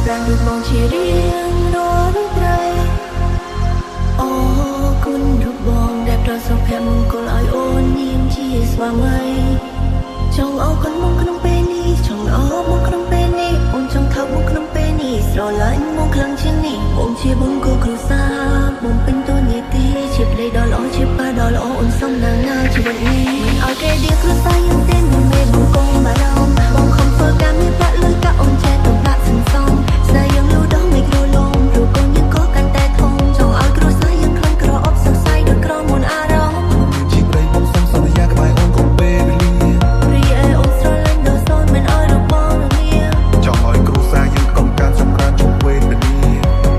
ប្រាំដូចមកជារៀងរាល់ថ្ងៃអូគុណរូបបងដែលប្រសពភមង្គលឲ្យអូននាងជាស្វាមីចង់អោគុណមកក្នុងពេលនេះចង់អោមកក្នុងពេលនេះអូនចង់ថប់មកក្នុងពេលនេះស្រឡាញ់មកខ្លាំងជាងនេះបងជាបងគូគ្រួសារបងពេញតួនាទីជាប្តីដ៏ល្អជាប៉ាដ៏ល្អអូនសំណាងណាជីវិតនេះមិនឲ្យគេដៀគ្រួសារយើងទេមិនមេបងកុំបារម្ភបងខំធ្វើការមានប្រាក់លុយកាអូនចេះទៅដាក់សន្សំស្នេហ៍យើងលូដងមិនគ្រូលំព្រោះកូនយើងក៏កាន់តែធំចង់ឲ្យគ្រួសារយើងខ្លាំងក្រអបសរសៃដូចក្រមុនអារម្មណ៍ជាប្តីបងសុំសន្យាក្បែរអូនគ្រប់ពេលវេលារីឯអូនស្រឡាញ់ដល់សូនមិនឲ្យរបងរងាចង់ឲ្យគ្រួសារយើងកុំការចម្រើនជុំវេទនា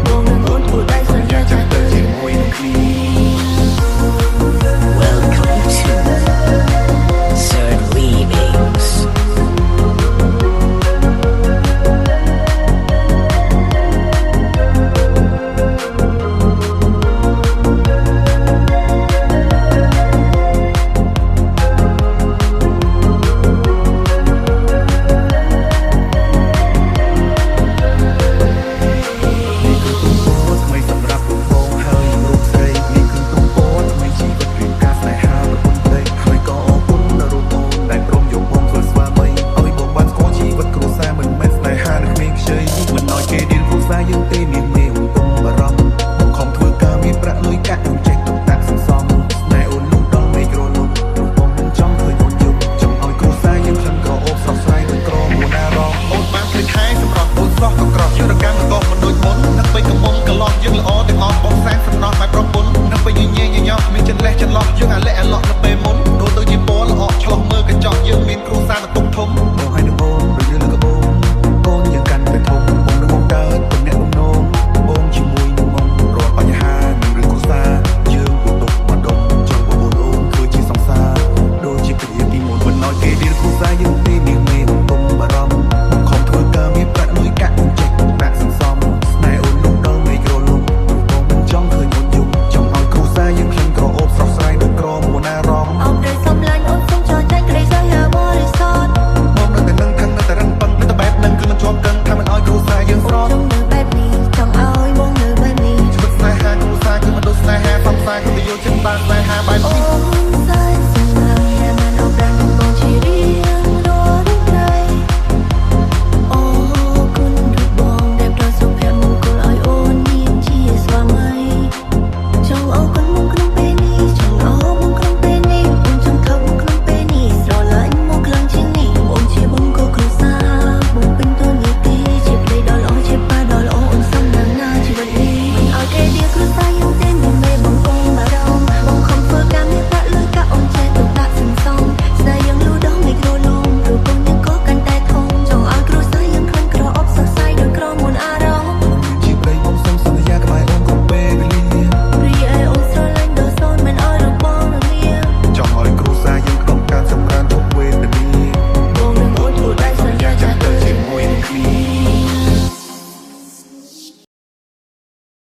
បងនឹងអូនគួរតែសន្យាចាស់ទៅជាមួយនឹងគ្នា Welcome to Third Remix. Hãy subscribe cho kênh Ghiền Mì Gõ để không bỏ lỡ